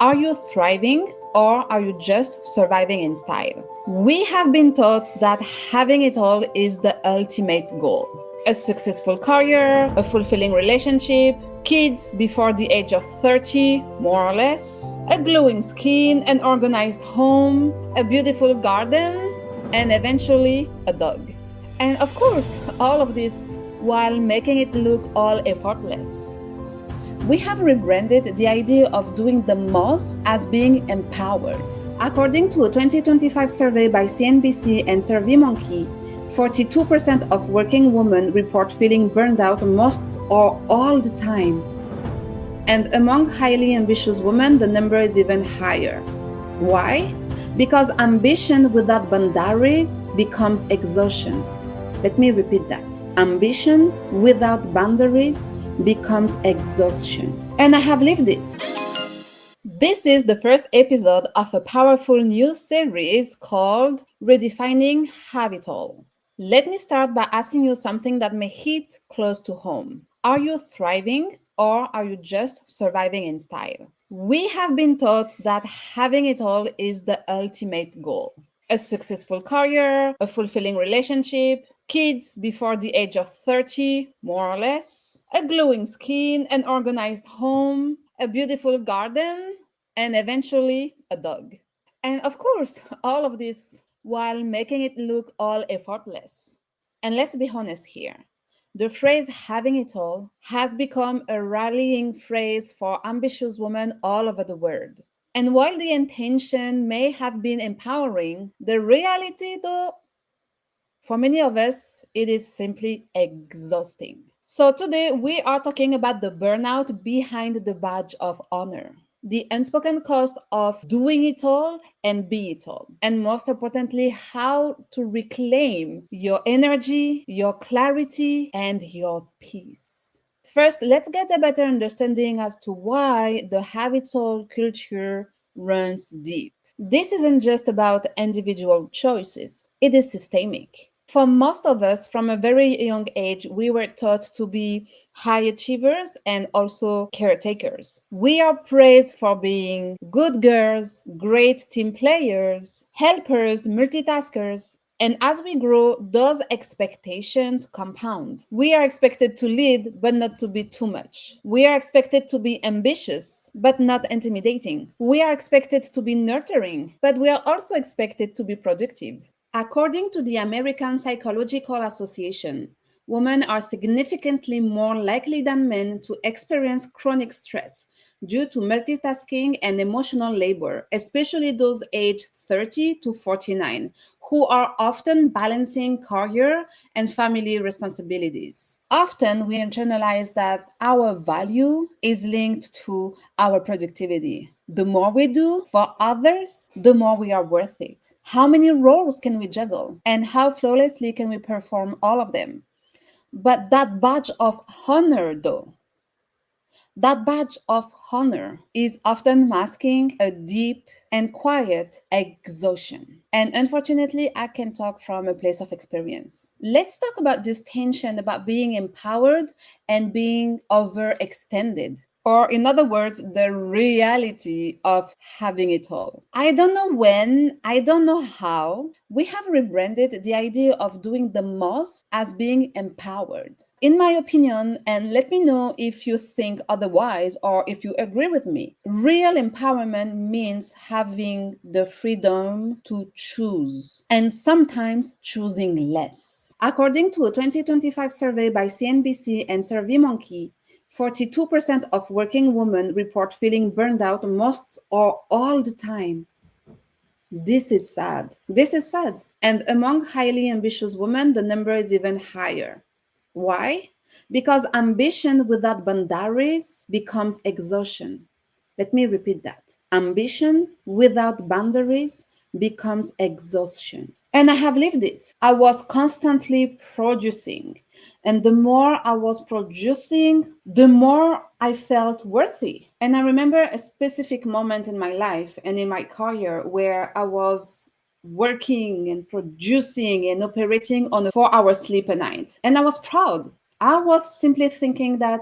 Are you thriving or are you just surviving in style? We have been taught that having it all is the ultimate goal. A successful career, a fulfilling relationship, kids before the age of 30, more or less, a glowing skin, an organized home, a beautiful garden, and eventually a dog. And of course, all of this while making it look all effortless. We have rebranded the idea of doing the most as being empowered. According to a 2025 survey by CNBC and SurveyMonkey, 42% of working women report feeling burned out most or all the time. And among highly ambitious women, the number is even higher. Why? Because ambition without boundaries becomes exhaustion. Let me repeat that. Ambition without boundaries becomes exhaustion. And I have lived it. This is the first episode of a powerful new series called Redefining Habitual. Let me start by asking you something that may hit close to home. Are you thriving or are you just surviving in style? We have been taught that having it all is the ultimate goal. A successful career, a fulfilling relationship, kids before the age of 30, more or less, a glowing skin, an organized home, a beautiful garden, and eventually a dog. And of course, all of this while making it look all effortless. And let's be honest here. The phrase having it all has become a rallying phrase for ambitious women all over the world. And while the intention may have been empowering, the reality, though, for many of us, it is simply exhausting. So, today we are talking about the burnout behind the badge of honor, the unspoken cost of doing it all and be it all. And most importantly, how to reclaim your energy, your clarity, and your peace. First, let's get a better understanding as to why the habitual culture runs deep. This isn't just about individual choices, it is systemic. For most of us, from a very young age, we were taught to be high achievers and also caretakers. We are praised for being good girls, great team players, helpers, multitaskers. And as we grow, those expectations compound. We are expected to lead, but not to be too much. We are expected to be ambitious, but not intimidating. We are expected to be nurturing, but we are also expected to be productive. According to the American Psychological Association, women are significantly more likely than men to experience chronic stress due to multitasking and emotional labor, especially those aged 30 to 49, who are often balancing career and family responsibilities. Often we internalize that our value is linked to our productivity. The more we do for others, the more we are worth it. How many roles can we juggle? And how flawlessly can we perform all of them? But that badge of honor, though, that badge of honor is often masking a deep and quiet exhaustion. And unfortunately, I can talk from a place of experience. Let's talk about this tension about being empowered and being overextended. Or, in other words, the reality of having it all. I don't know when, I don't know how, we have rebranded the idea of doing the most as being empowered. In my opinion, and let me know if you think otherwise or if you agree with me, real empowerment means having the freedom to choose and sometimes choosing less. According to a 2025 survey by CNBC and SurveyMonkey, 42% of working women report feeling burned out most or all the time. This is sad. This is sad. And among highly ambitious women, the number is even higher. Why? Because ambition without boundaries becomes exhaustion. Let me repeat that. Ambition without boundaries becomes exhaustion. And I have lived it. I was constantly producing. And the more I was producing, the more I felt worthy. And I remember a specific moment in my life and in my career where I was working and producing and operating on a 4-hour sleep a night. And I was proud. I was simply thinking that,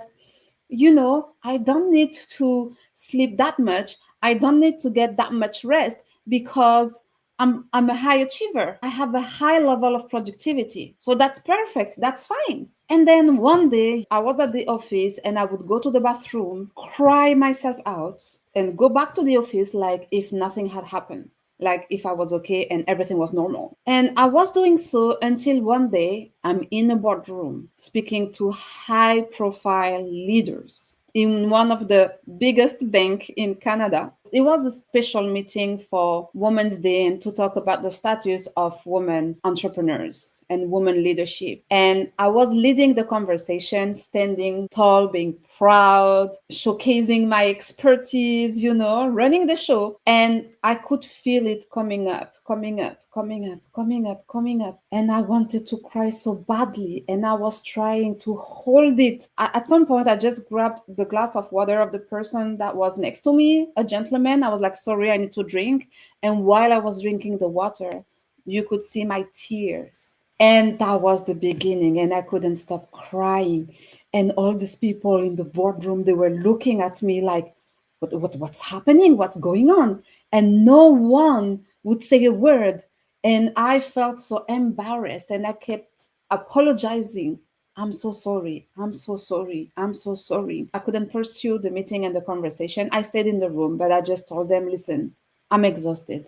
I don't need to sleep that much. I don't need to get that much rest because I'm a high achiever. I have a high level of productivity. So that's perfect. That's fine. And then one day I was at the office and I would go to the bathroom, cry myself out, and go back to the office like if nothing had happened, like if I was okay and everything was normal. And I was doing so until one day I'm in a boardroom speaking to high profile leaders in one of the biggest bank in Canada. It was a special meeting for Women's Day and to talk about the status of women entrepreneurs and women leadership. And I was leading the conversation, standing tall, being proud, showcasing my expertise, running the show. And I could feel it coming up, coming up, coming up, coming up, coming up. And I wanted to cry so badly. And I was trying to hold it. At some point, I just grabbed the glass of water of the person that was next to me, a gentleman. I was like, sorry, I need to drink. And while I was drinking the water, you could see my tears. And that was the beginning. And I couldn't stop crying. And all these people in the boardroom, they were looking at me like, what's happening? What's going on? And no one would say a word. And I felt so embarrassed and I kept apologizing. I'm so sorry. I'm so sorry. I'm so sorry. I couldn't pursue the meeting and the conversation. I stayed in the room, but I just told them, listen, I'm exhausted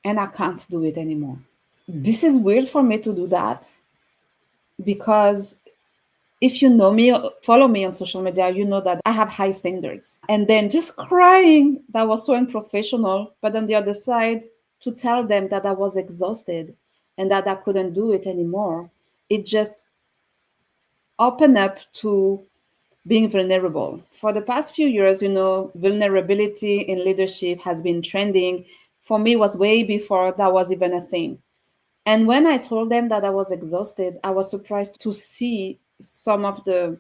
and I can't do it anymore. This is weird for me to do that because if you know me, follow me on social media, you know that I have high standards. And then just crying, that was so unprofessional. But on the other side, to tell them that I was exhausted and that I couldn't do it anymore, it just opened up to being vulnerable. For the past few years, vulnerability in leadership has been trending. For me, it was way before that was even a thing. And when I told them that I was exhausted, I was surprised to see some of the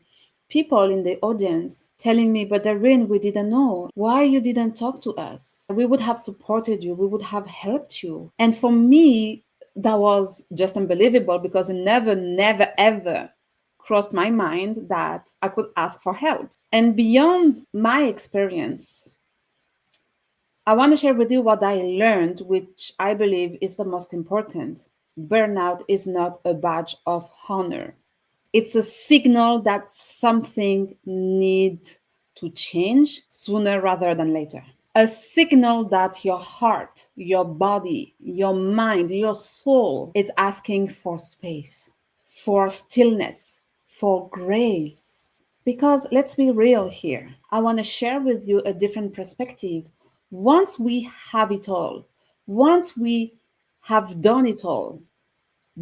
people in the audience telling me, but Darine, we didn't know why you didn't talk to us. We would have supported you. We would have helped you. And for me, that was just unbelievable because it never, never, ever crossed my mind that I could ask for help. And beyond my experience, I want to share with you what I learned, which I believe is the most important. Burnout is not a badge of honor. It's a signal that something needs to change sooner rather than later. A signal that your heart, your body, your mind, your soul is asking for space, for stillness, for grace. Because let's be real here. I want to share with you a different perspective. Once we have it all, once we have done it all,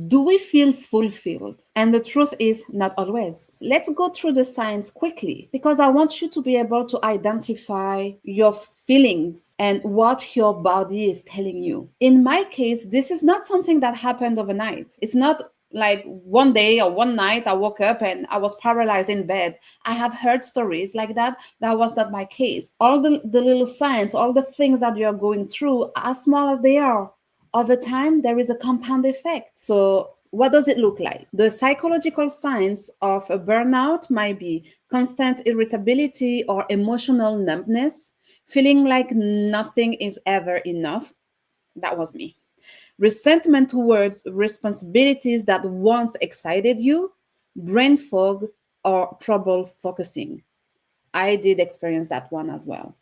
do we feel fulfilled? And the truth is, not always. Let's go through the science quickly because I want you to be able to identify your feelings and what your body is telling you. In my case, this is not something that happened overnight. It's not like one day or one night I woke up and I was paralyzed in bed. I have heard stories like that. That was not my case. All the little signs, all the things that you're going through, as small as they are, over time, there is a compound effect. So, what does it look like? The psychological signs of a burnout might be constant irritability or emotional numbness, feeling like nothing is ever enough. That was me. Resentment towards responsibilities that once excited you, brain fog, or trouble focusing. I did experience that one as well.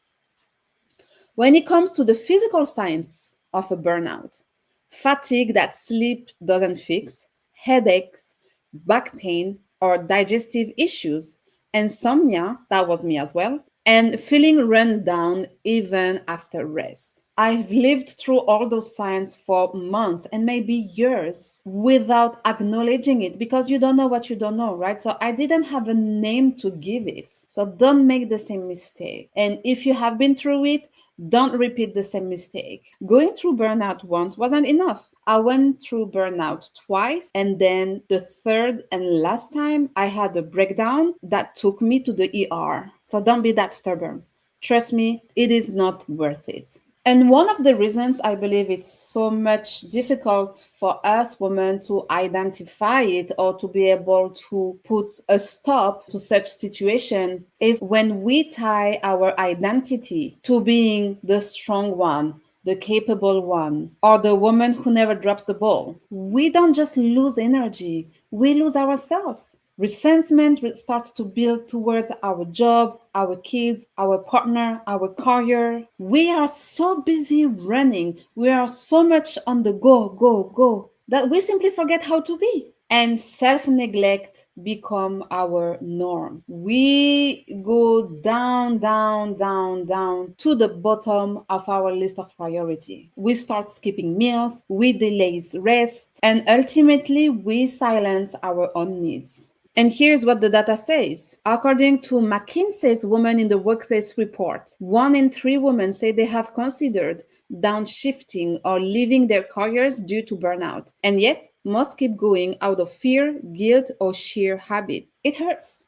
When it comes to the physical signs of a burnout, fatigue that sleep doesn't fix, headaches, back pain, or digestive issues, insomnia, that was me as well, and feeling run down even after rest. I've lived through all those signs for months and maybe years without acknowledging it because you don't know what you don't know, right? So I didn't have a name to give it. So don't make the same mistake. And if you have been through it, don't repeat the same mistake. Going through burnout once wasn't enough. I went through burnout twice, and then the third and last time I had a breakdown that took me to the ER. So don't be that stubborn. Trust me, it is not worth it. And one of the reasons I believe it's so much difficult for us women to identify it or to be able to put a stop to such situation is when we tie our identity to being the strong one, the capable one, or the woman who never drops the ball. We don't just lose energy, we lose ourselves. Resentment starts to build towards our job, our kids, our partner, our career. We are so busy running, we are so much on the go, go, go, that we simply forget how to be. And self-neglect become our norm. We go down, down, down, down to the bottom of our list of priority. We start skipping meals, we delay rest, and ultimately we silence our own needs. And here's what the data says. According to McKinsey's Women in the Workplace report, 1 in 3 women say they have considered downshifting or leaving their careers due to burnout. And yet, most keep going out of fear, guilt, or sheer habit. It hurts.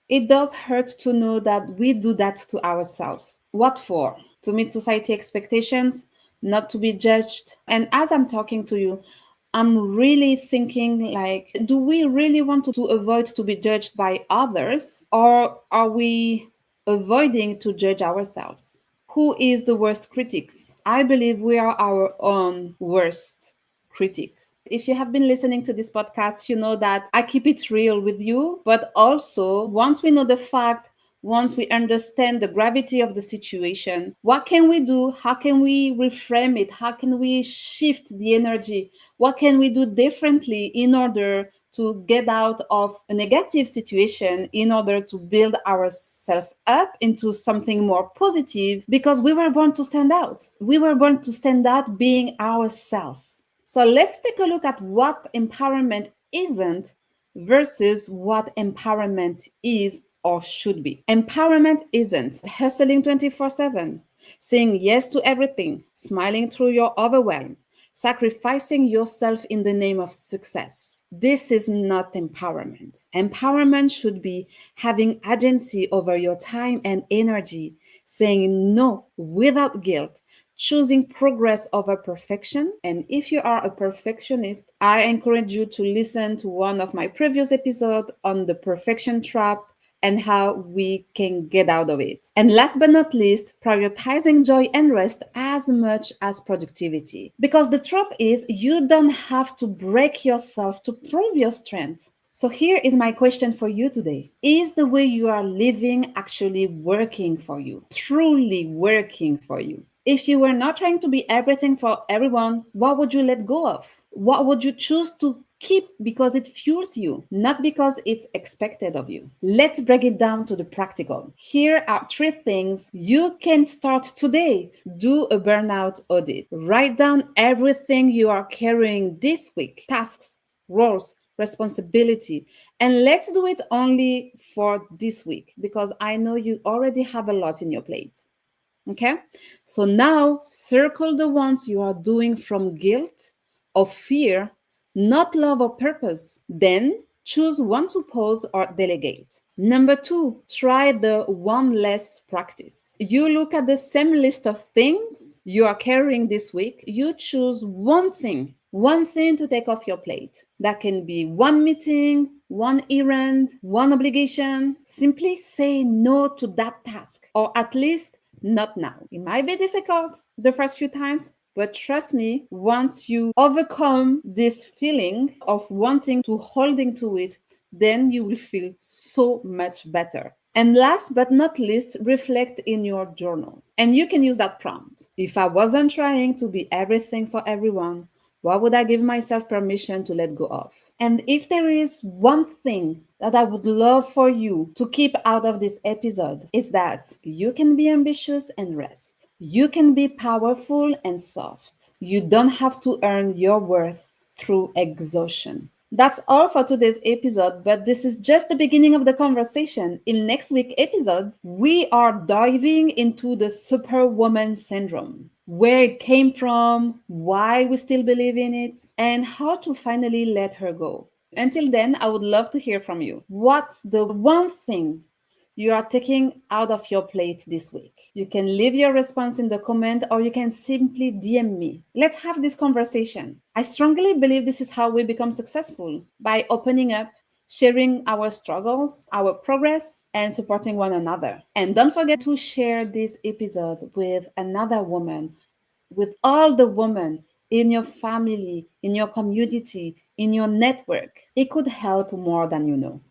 It does hurt to know that we do that to ourselves. What for? To meet society expectations, not to be judged. And as I'm talking to you, I'm really thinking like, do we really want to avoid to be judged by others, or are we avoiding to judge ourselves? Who is the worst critics? I believe we are our own worst critics. If you have been listening to this podcast, you know that I keep it real with you, but also once we know the fact, once we understand the gravity of the situation, what can we do? How can we reframe it? How can we shift the energy? What can we do differently in order to get out of a negative situation, in order to build ourselves up into something more positive? Because we were born to stand out. We were born to stand out being ourselves. So let's take a look at what empowerment isn't versus what empowerment is or should be. Empowerment isn't hustling 24/7, saying yes to everything, smiling through your overwhelm, sacrificing yourself in the name of success. This is not empowerment. Empowerment should be having agency over your time and energy, saying no without guilt, choosing progress over perfection. And if you are a perfectionist, I encourage you to listen to one of my previous episodes on the perfection trap and how we can get out of it. And last but not least, prioritizing joy and rest as much as productivity. Because the truth is, you don't have to break yourself to prove your strength. So here is my question for you today. Is the way you are living actually working for you? Truly working for you? If you were not trying to be everything for everyone, what would you let go of? What would you choose to keep because it fuels you, not because it's expected of you? Let's break it down to the practical. Here are 3 things you can start today. Do a burnout audit. Write down everything you are carrying this week, tasks, roles, responsibility, and let's do it only for this week because I know you already have a lot in your plate. Okay, so now circle the ones you are doing from guilt or fear, not love or purpose. Then choose one to pause or delegate. Number 2, try the one less practice. You look at the same list of things you are carrying this week, you choose one thing to take off your plate. That can be one meeting, one errand, one obligation. Simply say no to that task, or at least not now. It might be difficult the first few times, but trust me, once you overcome this feeling of wanting to holding to it, then you will feel so much better. And last but not least, reflect in your journal. And you can use that prompt. If I wasn't trying to be everything for everyone, what would I give myself permission to let go of? And if there is one thing that I would love for you to keep out of this episode, is that you can be ambitious and rest. You can be powerful and soft. You don't have to earn your worth through exhaustion. That's all for today's episode, but this is just the beginning of the conversation. In next week's episode, we are diving into the superwoman syndrome, where it came from, why we still believe in it, and how to finally let her go. Until then, I would love to hear from you. What's the one thing you are taking out of your plate this week? You can leave your response in the comment or you can simply DM me. Let's have this conversation. I strongly believe this is how we become successful, by opening up, sharing our struggles, our progress, and supporting one another. And don't forget to share this episode with another woman, with all the women in your family, in your community, in your network. It could help more than you know.